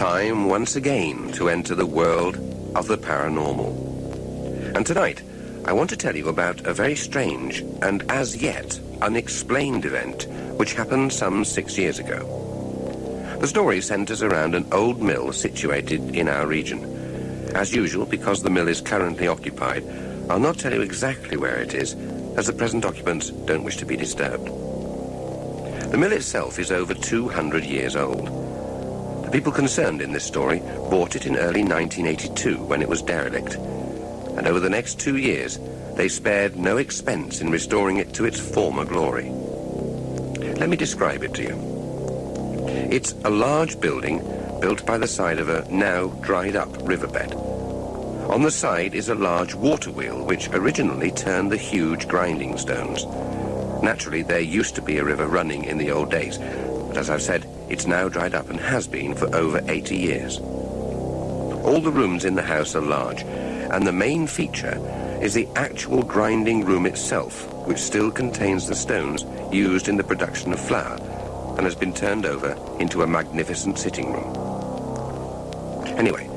time once again to enter the world of the paranormal. And tonight, I want to tell you about a very strange and as yet unexplained event which happened some 6 years ago. The story centres around an old mill situated in our region. As usual, because the mill is currently occupied, I'll not tell you exactly where it is, as the present occupants don't wish to be disturbed. The mill itself is over 200 years old. The people concerned in this story bought it in early 1982 when it was derelict, and over the next 2 years they spared no expense in restoring it to its former glory. Let me describe it to you. It's a large building built by the side of a now dried-up riverbed. On the side is a large water wheel which originally turned the huge grinding stones. Naturally, there used to be a river running in the old days, but as I've said, it's now dried up and has been for over 80 years. All the rooms in the house are large, and the main feature is the actual grinding room itself, which still contains the stones used in the production of flour and has been turned over into a magnificent sitting room. Anyway,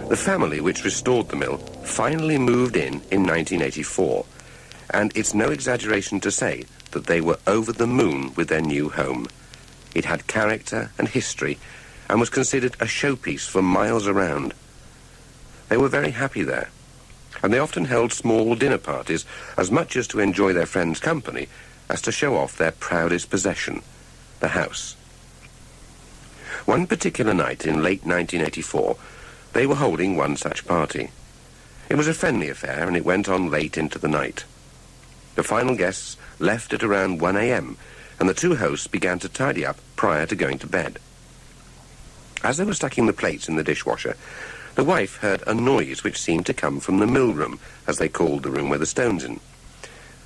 the family which restored the mill finally moved in 1984, and it's no exaggeration to say that they were over the moon with their new home. It had character and history and was considered a showpiece for miles around. They were very happy there, and they often held small dinner parties as much as to enjoy their friends' company as to show off their proudest possession, the house. One particular night in late 1984, they were holding one such party. It was a friendly affair, and it went on late into the night. The final guests left at around 1 a.m., and the two hosts began to tidy up prior to going to bed. As they were stacking the plates in the dishwasher, the wife heard a noise which seemed to come from the mill room, as they called the room where the stone's in.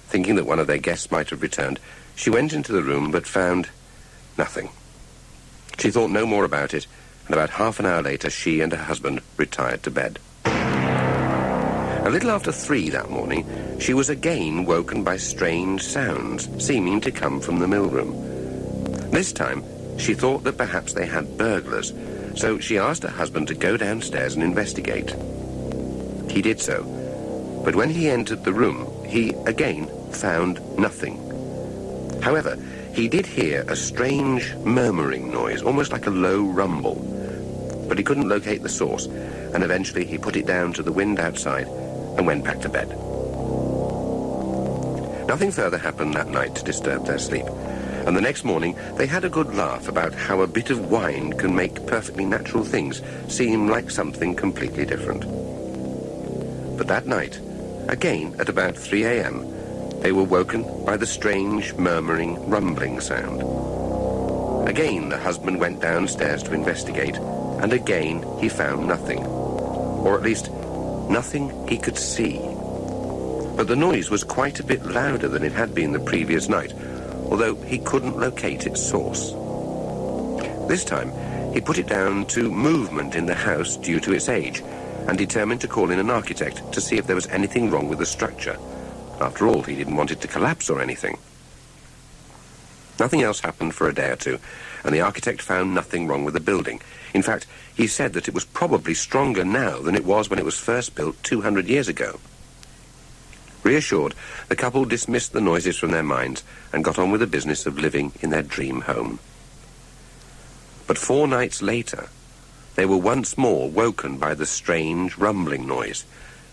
Thinking that one of their guests might have returned, she went into the room but found nothing. She thought no more about it, and about half an hour later she and her husband retired to bed. A little after 3 that morning, she was again woken by strange sounds, seeming to come from the mill room. This time, she thought that perhaps they had burglars, so she asked her husband to go downstairs and investigate. He did so, but when he entered the room, he again found nothing. However, he did hear a strange murmuring noise, almost like a low rumble, but he couldn't locate the source, and eventually he put it down to the wind outside and went back to bed. Nothing further happened that night to disturb their sleep, and the next morning they had a good laugh about how a bit of wine can make perfectly natural things seem like something completely different. But that night, again at about 3 a.m., they were woken by the strange, murmuring, rumbling sound. Again, the husband went downstairs to investigate, and again he found nothing. Or at least, nothing he could see. But the noise was quite a bit louder than it had been the previous night, although he couldn't locate its source. This time, he put it down to movement in the house due to its age, and determined to call in an architect to see if there was anything wrong with the structure. After all, he didn't want it to collapse or anything. Nothing else happened for a day or two, and the architect found nothing wrong with the building. In fact, he said that it was probably stronger now than it was when it was first built 200 years ago. Reassured, the couple dismissed the noises from their minds and got on with the business of living in their dream home. But 4 nights later, they were once more woken by the strange rumbling noise,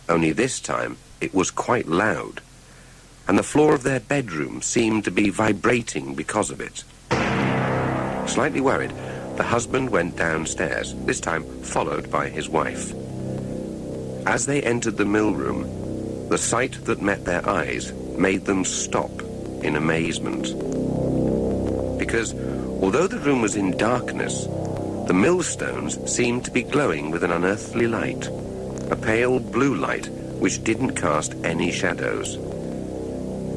only this time it was quite loud, and the floor of their bedroom seemed to be vibrating because of it. Slightly worried, the husband went downstairs, this time followed by his wife. As they entered the mill room, the sight that met their eyes made them stop in amazement. Because, although the room was in darkness, the millstones seemed to be glowing with an unearthly light, a pale blue light which didn't cast any shadows.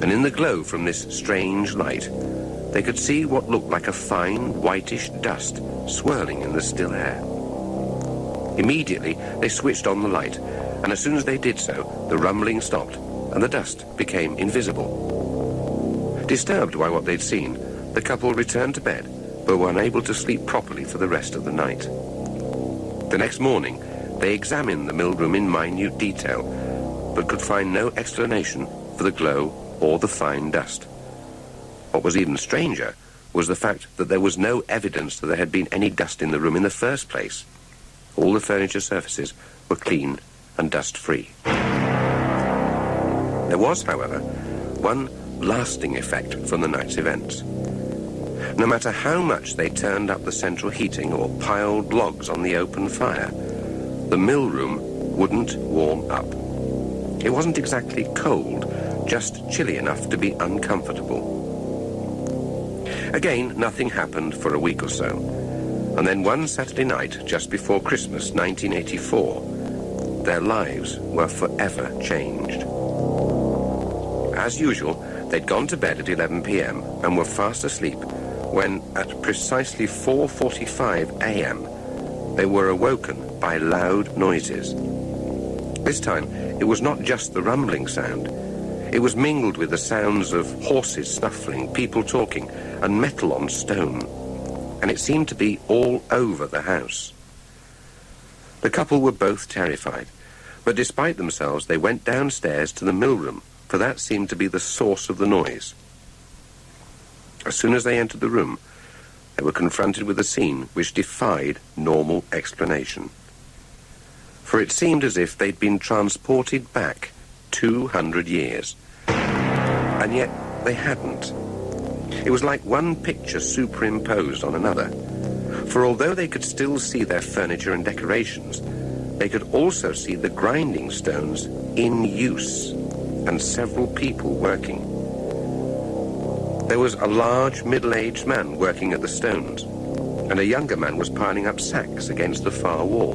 And in the glow from this strange light, they could see what looked like a fine whitish dust swirling in the still air. Immediately, they switched on the light, and as soon as they did so, the rumbling stopped, and the dust became invisible. Disturbed by what they'd seen, the couple returned to bed, but were unable to sleep properly for the rest of the night. The next morning, they examined the mill room in minute detail, but could find no explanation for the glow or the fine dust. What was even stranger was the fact that there was no evidence that there had been any dust in the room in the first place. All the furniture surfaces were clean and dust-free. There was, however, one lasting effect from the night's events. No matter how much they turned up the central heating or piled logs on the open fire, the mill room wouldn't warm up. It wasn't exactly cold, just chilly enough to be uncomfortable. Again, nothing happened for a week or so. And then one Saturday night, just before Christmas 1984, their lives were forever changed. As usual, they'd gone to bed at 11 p.m. and were fast asleep when, at precisely 4:45 a.m., they were awoken by loud noises. This time, it was not just the rumbling sound. It was mingled with the sounds of horses snuffling, people talking, and metal on stone. And it seemed to be all over the house. The couple were both terrified, but despite themselves, they went downstairs to the mill room, for that seemed to be the source of the noise. As soon as they entered the room, they were confronted with a scene which defied normal explanation. For it seemed as if they'd been transported back 200 years. And yet they hadn't. It was like one picture superimposed on another. For although they could still see their furniture and decorations, they could also see the grinding stones in use and several people working. There was a large middle-aged man working at the stones, and a younger man was piling up sacks against the far wall.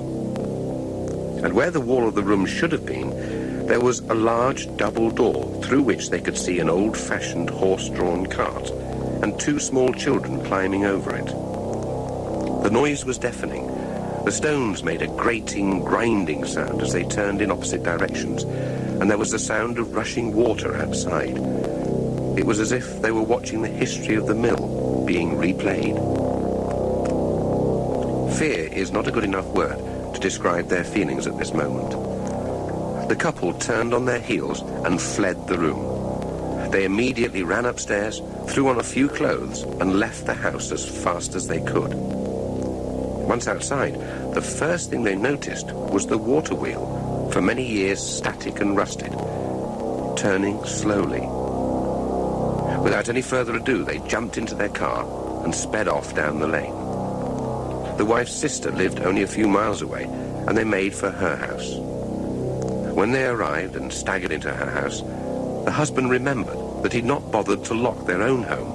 And where the wall of the room should have been, there was a large double door through which they could see an old-fashioned horse-drawn cart and two small children climbing over it. The noise was deafening. The stones made a grating, grinding sound as they turned in opposite directions, and there was the sound of rushing water outside. It was as if they were watching the history of the mill being replayed. Fear is not a good enough word to describe their feelings at this moment. The couple turned on their heels and fled the room. They immediately ran upstairs, threw on a few clothes, and left the house as fast as they could. Once outside, the first thing they noticed was the water wheel, for many years static and rusted, turning slowly. Without any further ado, they jumped into their car and sped off down the lane. The wife's sister lived only a few miles away, and they made for her house. When they arrived and staggered into her house, the husband remembered that he'd not bothered to lock their own home.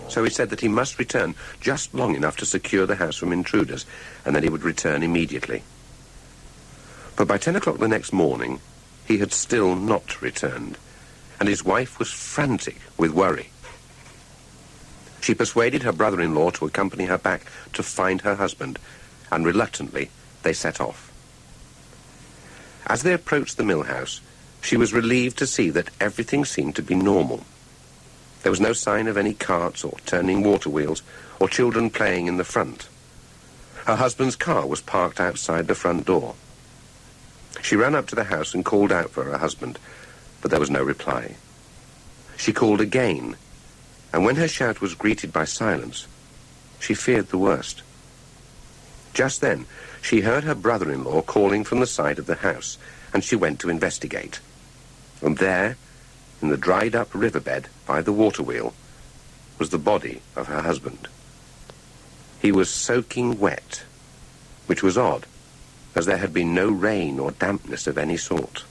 So he said that he must return just long enough to secure the house from intruders, and then he would return immediately. But by 10 o'clock the next morning, he had still not returned, and his wife was frantic with worry. She persuaded her brother-in-law to accompany her back to find her husband, and reluctantly they set off. As they approached the mill house, she was relieved to see that everything seemed to be normal. There was no sign of any carts or turning water wheels or children playing in the front. Her husband's car was parked outside the front door. She ran up to the house and called out for her husband, but there was no reply. She called again, and when her shout was greeted by silence, she feared the worst. Just then, she heard her brother-in-law calling from the side of the house, and she went to investigate. And there, in the dried-up riverbed by the water wheel, was the body of her husband. He was soaking wet, which was odd, as there had been no rain or dampness of any sort.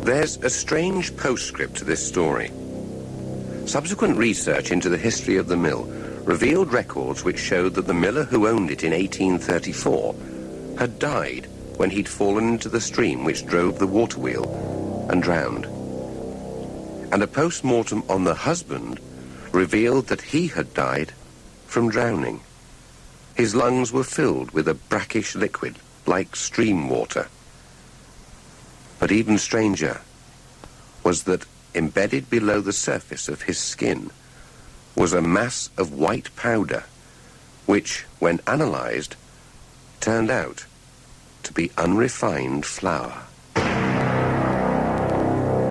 There's a strange postscript to this story. Subsequent research into the history of the mill revealed records which showed that the miller who owned it in 1834 had died when he'd fallen into the stream which drove the water wheel and drowned. And a post-mortem on the husband revealed that he had died from drowning. His lungs were filled with a brackish liquid like stream water. But even stranger was that embedded below the surface of his skin was a mass of white powder which, when analysed, turned out to be unrefined flour.